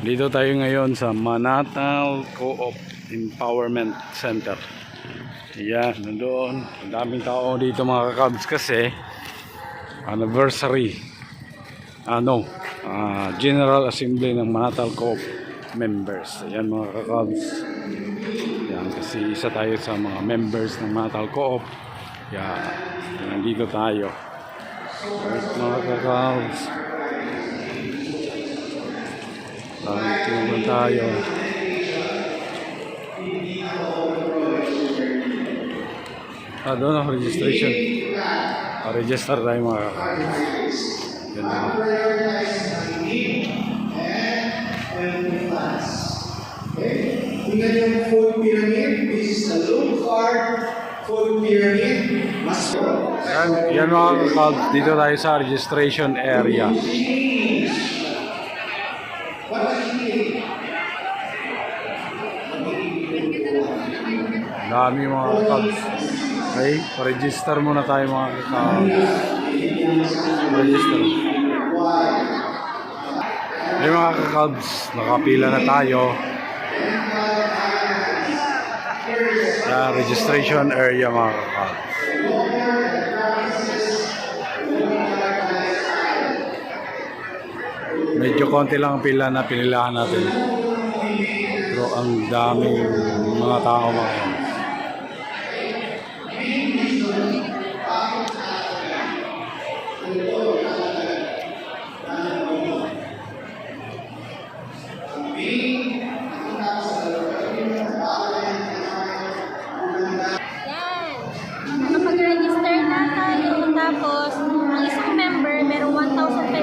Dito tayo ngayon sa Manatal Co-op Empowerment Center. Ayan, nandoon. Ang daming tao dito mga kakabs kasi anniversary. General Assembly ng Manatal Co-op members. Ayan mga kakabs. Ayan, kasi isa tayo sa mga members ng Manatal Co-op. Ayan, nandito tayo. Alright mga kakabs. Tingnan tayo. Doon ang registration. Register tayo mga kakabs. Yan na. Tingnan yung food pyramid. This is the low card food pyramid. Yan mga kakabs. Dito tayo sa registration area. Dami mga kakabs. Okay, pa-register muna tayo mga kakabs. Register. Okay mga kakabs, nakapila na tayo sa registration area mga kakabs. Medyo konti lang ang pila na pinilahan natin. Pero ang daming mga tao mga kakabs. Nakapag-register na tayo. Tapos, ang isang member, merong 1,500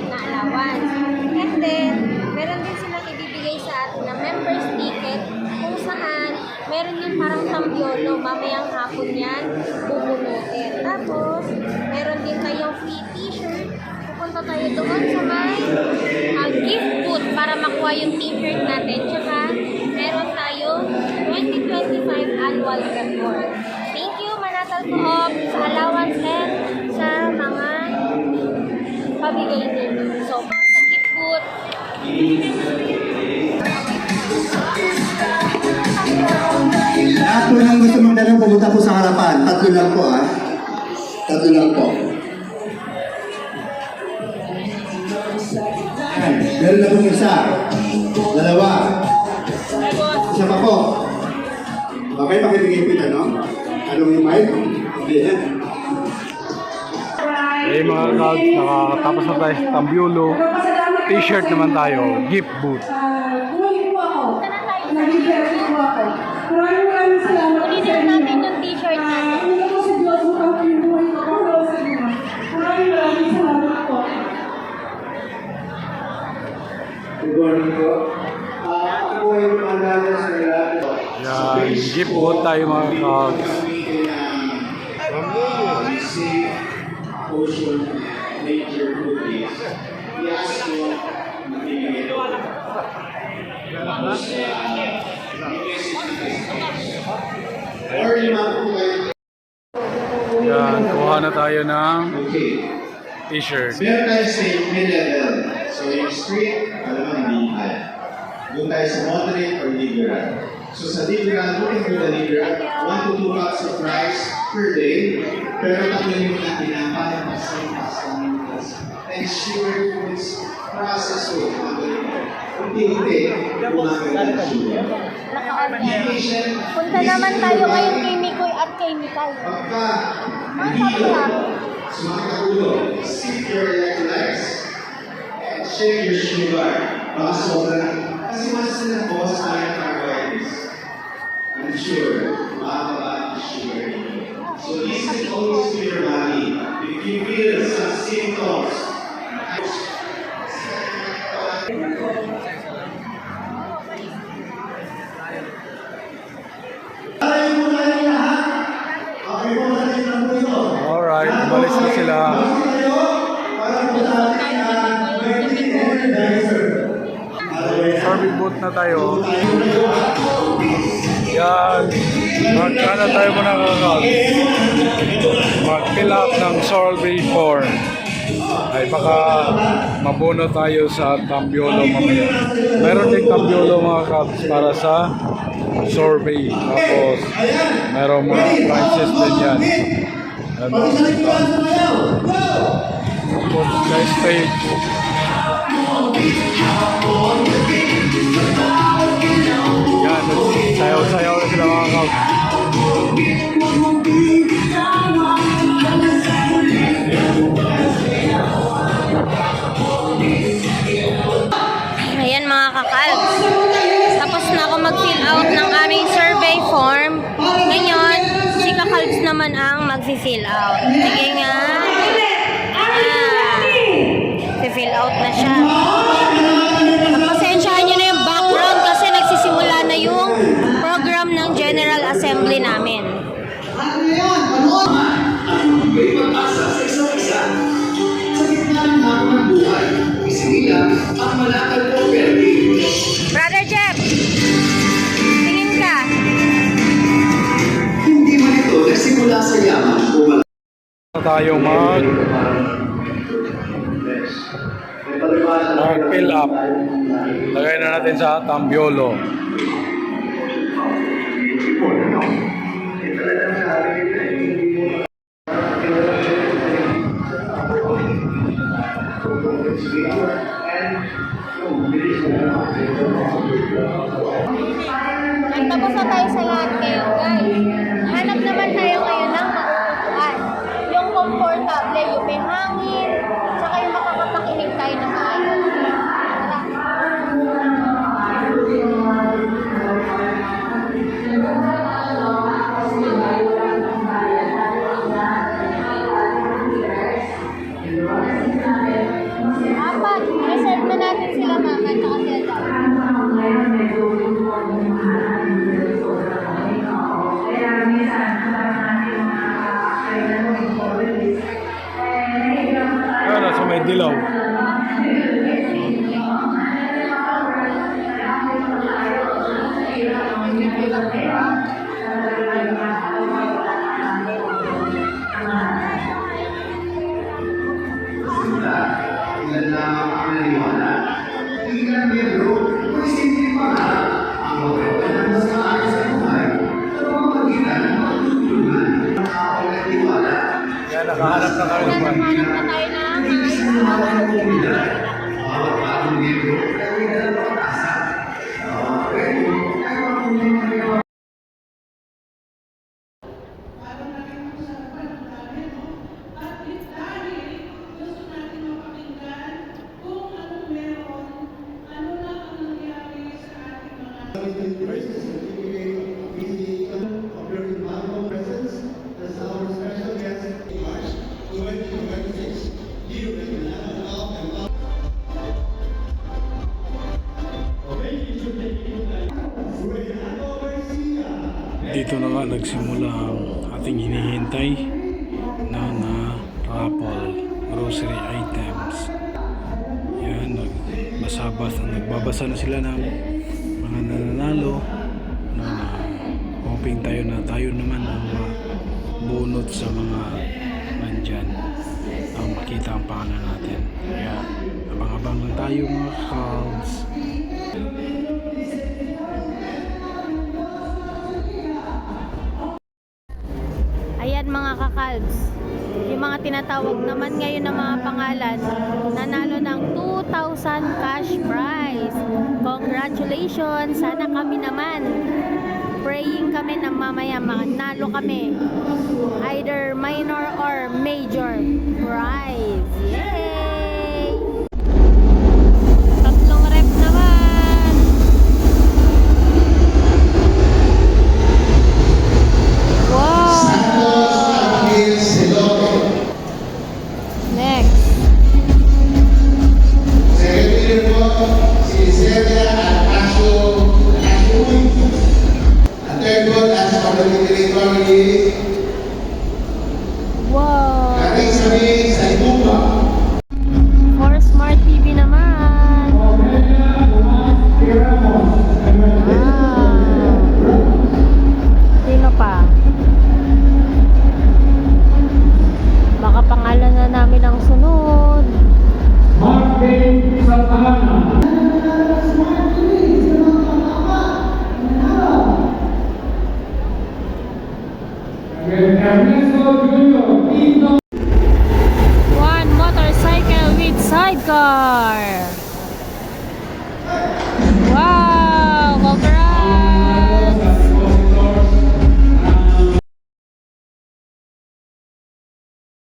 na allowance. And then, meron din silang ibibigay sa atin na member's ticket kung saan meron yung parang tambiolo. Mamayang hapon yan, bubunutin. Tapos, meron din tayong free t-shirt. Pupunta tayo doon sa may gift booth para makuha yung t-shirt natin. Tsaka, meron tayong 2025 annual report. Thank you, Manatal Co-op, sa allowance and sa mga pabigay din. So, para sa gift booth, Lahat po ng gusto mong tanong, pumunta po sa harapan. Tatlo lang po Tatlo lang po. Yan. Meron na pong isa. Dalawa. Isa pa po. Okay, pakibigay po ito, no? Anong yung mic? Hindi yan. Okay mga kakabs, nakatapos na tayo sa Tambiolo. T-shirt naman tayo, gift booth. punta na tayo sa gift booth. Ulitin natin yung t-shirt natin. Good morning po. Ako po yung pangalaman sa lahat. Yan, gift booth tayo mga kakabs. Ocean nature cookies. Yes, po. Yan, kuha na tayo ng Okay. t-shirt. Meron tayo sa mid-level. So yung street, alam mo, hindi high. Doon tayo sa moderate or liberal. So sa liberal, looking for the liberal, 1 to 2 cups of rice per day. Pero tatlo yung tinapay, pasang, and sugar foods, processed food, unti-unti, kumain ng sugar. Medication, Punta naman tayo ngayon kay Mikoy at kay Mikay. pagka Mga hindi sabi lang. sumakit ang ulo, sip your electrolytes, and check your sugar. Baka sobrang, kasi once na boss tayo ng carbohydrates, I'm sure, makakaba ang sugar. So listen always to your body. If you feel some symptoms, Alright, umalis na sila. Serving booth na tayo. Yan. Magkana tayo muna kakabs. Mag-fill up ng survey form. ay baka mabuno tayo sa Tambiolo mamaya. Meron din Tambiolo mga Cubs para sa survey. Tapos meron mga prizes din yan. Tapos sa stage. Yan, sayaw-sayaw na sila mga Cubs. Ayan mga kakalbs. Tapos na ako mag-fill out ng aming survey form. Ngayon, si kakalbs naman ang magsi-fill out. Sige nga. Fill out na siya. Pasensyahan nyo na yung background kasi nagsisimula na yung program ng General Assembly namin. May pag-asa sa isa't isa. Sa gitna ng hamon ng buhay, isinila ang Malacal Cooperative. Brother Jeff, tingin ka. Hindi man ito nagsimula sa yaman o Tayo mag-fill up. Lagay na natin sa Tambiolo. Nagtapos na tayo sa lahat ngayon, guys. Hanap naman tayo ngayon ng mauupuan. Yung comfortable, yung may hangin, tsaka yung makakapakinig tayo ng maayos. Apat, reserve na natin sila mama at saka sila. Ano, sa may dilaw. ilan na ang naniwala. Ilan miyembro, may simple pangarap. Ang magkawalan sa akin sa buhay. Sa pamamagitan ng pagtutulungan. Ang tao na tiwala. Yan, nakahanap na kayo naman. Hanap na tayo ng Bawat bagong miyembro ay may dalang pag-asa. Bawat kwento ay mapunin. Dito na nga nagsimula ang ating hinihintay na raffle grocery items. Yan, nagbabasa na sila ng mga nananalo na hoping tayo naman ang bunot sa mga nandyan ang makita ang pangalan natin. Kaya abang-abang lang tayo mga calls. Ayan mga kakalbs, yung mga tinatawag naman ngayon ng mga pangalan, nanalo ng 2,000 cash prize. Congratulations! Sana kami naman. Praying kami na mamaya manalo kami. Either minor or major prize. Yay! Tatlong rep naman. Wow! Next. Secretary po, si Celia Alcasio at third po, as parliamentary family, Wow! ating sabi sa Ibuka. For Smart TV naman. Sino pa? Baka pangalan na namin ang sunod. One motorcycle with sidecar.